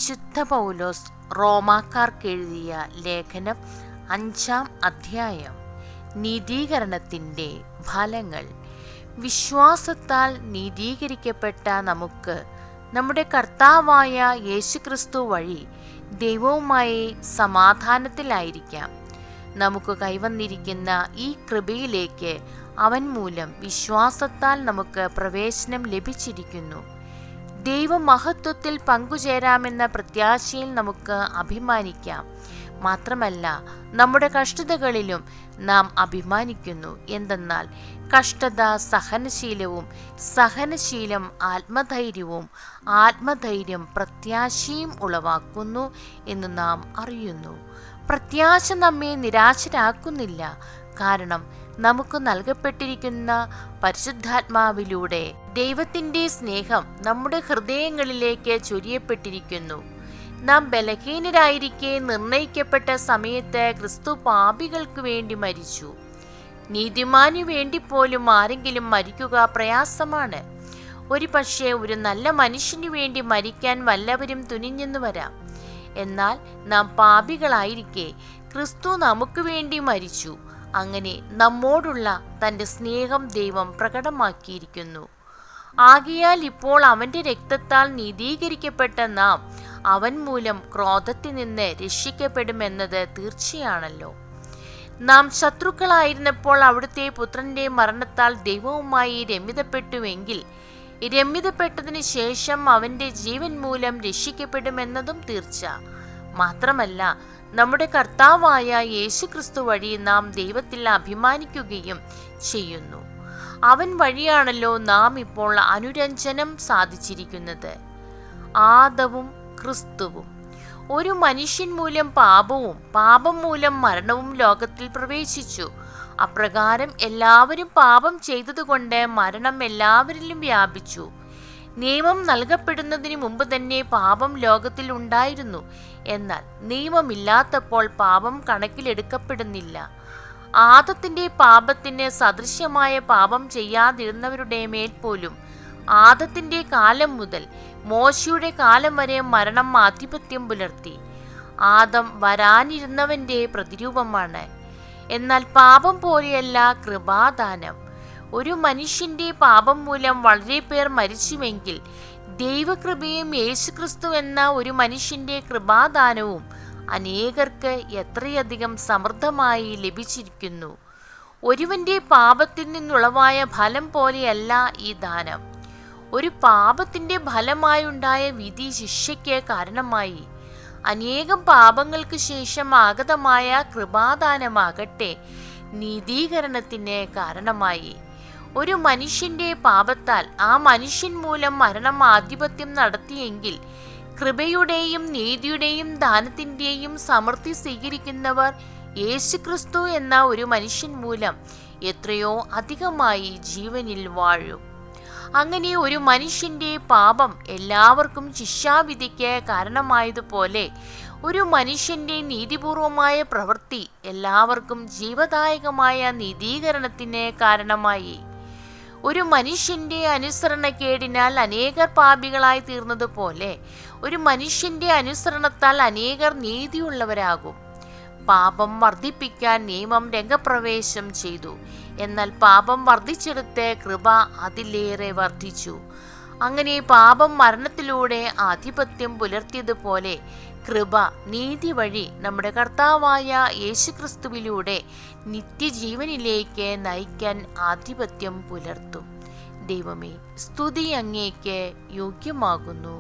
വിശുദ്ധ പൗലോസ് റോമാക്കാർക്കെഴുതിയ ലേഖനം 5-ാം അധ്യായം. നീതീകരണത്തിൻ്റെ ഫലങ്ങൾ. വിശ്വാസത്താൽ നീതീകരിക്കപ്പെട്ട നമുക്ക് നമ്മുടെ കർത്താവായ യേശുക്രിസ്തു വഴി ദൈവവുമായി സമാധാനത്തിലായിരിക്കാം. നമുക്ക് കൈവന്നിരിക്കുന്ന ഈ കൃപയിലേക്ക് അവൻ മൂലം വിശ്വാസത്താൽ നമുക്ക് പ്രവേശനം ലഭിച്ചിരിക്കുന്നു. ദൈവമഹത്വത്തിൽ പങ്കുചേരാമെന്ന പ്രത്യാശയിൽ നമുക്ക് അഭിമാനിക്കാം. മാത്രമല്ല, നമ്മുടെ കഷ്ടതകളിലും നാം അഭിമാനിക്കുന്നു. എന്തെന്നാൽ കഷ്ടത സഹനശീലവും, സഹനശീലം ആത്മധൈര്യവും, ആത്മധൈര്യം പ്രത്യാശയും ഉളവാക്കുന്നു എന്ന് നാം അറിയുന്നു. പ്രത്യാശ നമ്മെ നിരാശരാക്കുന്നില്ല. കാരണം നമുക്ക് നൽകപ്പെട്ടിരിക്കുന്ന പരിശുദ്ധാത്മാവിലൂടെ ദൈവത്തിൻ്റെ സ്നേഹം നമ്മുടെ ഹൃദയങ്ങളിലേക്ക് ചൊരിയപ്പെട്ടിരിക്കുന്നു. നാം ബലഹീനരായിരിക്കെ നിർണയിക്കപ്പെട്ട സമയത്ത് ക്രിസ്തു പാപികൾക്ക് വേണ്ടി മരിച്ചു. നീതിമാനു വേണ്ടി പോലും ആരെങ്കിലും മരിക്കുക പ്രയാസമാണ്. ഒരു നല്ല മനുഷ്യനു വേണ്ടി മരിക്കാൻ വല്ലവരും തുനിഞ്ഞെന്ന് വരാം. എന്നാൽ നാം പാപികളായിരിക്കെ ക്രിസ്തു നമുക്ക് വേണ്ടി മരിച്ചു. അങ്ങനെ നമ്മോടുള്ള തൻ്റെ സ്നേഹം ദൈവം പ്രകടമാക്കിയിരിക്കുന്നു. ആകയാൽ ഇപ്പോൾ അവൻ്റെ രക്തത്താൽ നീതീകരിക്കപ്പെട്ട നാം അവൻ മൂലം ക്രോധത്തിൽ നിന്ന് രക്ഷിക്കപ്പെടുമെന്നത് തീർച്ചയാണല്ലോ. നാം ശത്രുക്കളായിരുന്നപ്പോൾ അവിടുത്തെ പുത്രന്റെ മരണത്താൽ ദൈവവുമായി രമ്യതപ്പെട്ടുവെങ്കിൽ രമ്യതപ്പെട്ടതിന് ശേഷം അവൻ്റെ ജീവൻ മൂലം രക്ഷിക്കപ്പെടുമെന്നതും തീർച്ച. മാത്രമല്ല, നമ്മുടെ കർത്താവായ യേശുക്രിസ്തു വഴി നാം ദൈവത്തിൽ അഭിമാനിക്കുകയും ചെയ്യുന്നു. അവൻ വഴിയാണല്ലോ നാം ഇപ്പോൾ അനുരഞ്ജനം സാധിച്ചിരിക്കുന്നത്. ആദവും ക്രിസ്തുവും. ഒരു മനുഷ്യൻ മൂലം പാപവും, പാപം മൂലം മരണവും ലോകത്തിൽ പ്രവേശിച്ചു. അപ്രകാരം എല്ലാവരും പാപം ചെയ്തതുകൊണ്ട് മരണം എല്ലാവരിലും വ്യാപിച്ചു. നിയമം നൽകപ്പെടുന്നതിന് മുമ്പ് തന്നെ പാപം ലോകത്തിൽ ഉണ്ടായിരുന്നു. എന്നാൽ നിയമമില്ലാത്തപ്പോൾ പാപം കണക്കിലെടുക്കപ്പെടുന്നില്ല. ആദത്തിന്റെ പാപത്തിന് സദൃശ്യമായ പാപം ചെയ്യാതിരുന്നവരുടെ മേൽ പോലും ആദത്തിന്റെ കാലം മുതൽ മോശയുടെ കാലം വരെ മരണം ആധിപത്യം പുലർത്തി. ആദം വരാനിരുന്നവന്റെ പ്രതിരൂപമാണ്. എന്നാൽ പാപം പോലെയല്ല കൃപാദാനം. ഒരു മനുഷ്യന്റെ പാപം മൂലം വളരെ പേർ മരിച്ചുവെങ്കിൽ ദൈവകൃപയും യേശുക്രിസ്തു എന്ന ഒരു മനുഷ്യന്റെ കൃപാദാനവും അനേകർക്ക് എത്രയധികം സമൃദ്ധമായി ലഭിച്ചിരിക്കുന്നു. ഒരുവന്റെ പാപത്തിൽ നിന്നുളവായ ഫലം പോലെയല്ല ഈ ദാനം. ഒരു പാപത്തിന്റെ ഫലമായുണ്ടായ വിധി ശിക്ഷയ്ക്ക് കാരണമായി. അനേകം പാപങ്ങൾക്ക് ശേഷം ആഗതമായ കൃപാദാനമാകട്ടെ നീതീകരണത്തിന് കാരണമായി. ഒരു മനുഷ്യന്റെ പാപത്താൽ ആ മനുഷ്യൻ മൂലം മരണം ആധിപത്യം നടത്തിയെങ്കിൽ കൃപയുടെയും നീതിയുടെയും ദാനത്തിൻ്റെയും സമൃദ്ധി സ്വീകരിക്കുന്നവർ യേശുക്രിസ്തു എന്ന ഒരു മനുഷ്യൻ മൂലം എത്രയോ അധികമായി ജീവനിൽ വാഴും. അങ്ങനെ ഒരു മനുഷ്യന്റെ പാപം എല്ലാവർക്കും ശിക്ഷാവിധിക്ക് കാരണമായതുപോലെ ഒരു മനുഷ്യന്റെ നീതിപൂർവമായ പ്രവൃത്തി എല്ലാവർക്കും ജീവദായകമായ നീതീകരണത്തിന് കാരണമായി. ഒരു മനുഷ്യന്റെ അനുസരണക്കേടിനാൽ അനേകർ പാപികളായി തീർന്നതുപോലെ ഒരു മനുഷ്യന്റെ അനുസരണത്താൽ അനേകർ നീതിയുള്ളവരാകും. പാപം വർദ്ധിപ്പിക്കാൻ നിയമം രംഗപ്രവേശം ചെയ്തു. എന്നാൽ പാപം വർദ്ധിച്ചെടുത്ത് കൃപ അതിലേറെ വർദ്ധിച്ചു. അങ്ങനെ പാപം മരണത്തിലൂടെ ആധിപത്യം പുലർത്തിയതുപോലെ കൃപ നീതി വഴി നമ്മുടെ കർത്താവായ യേശുക്രിസ്തുവിലൂടെ നിത്യജീവനിലേക്ക് നയിക്കാൻ ആധിപത്യം പുലർത്തും. ദൈവമേ, സ്തുതി അങ്ങേക്ക് യോഗ്യമാകുന്നു.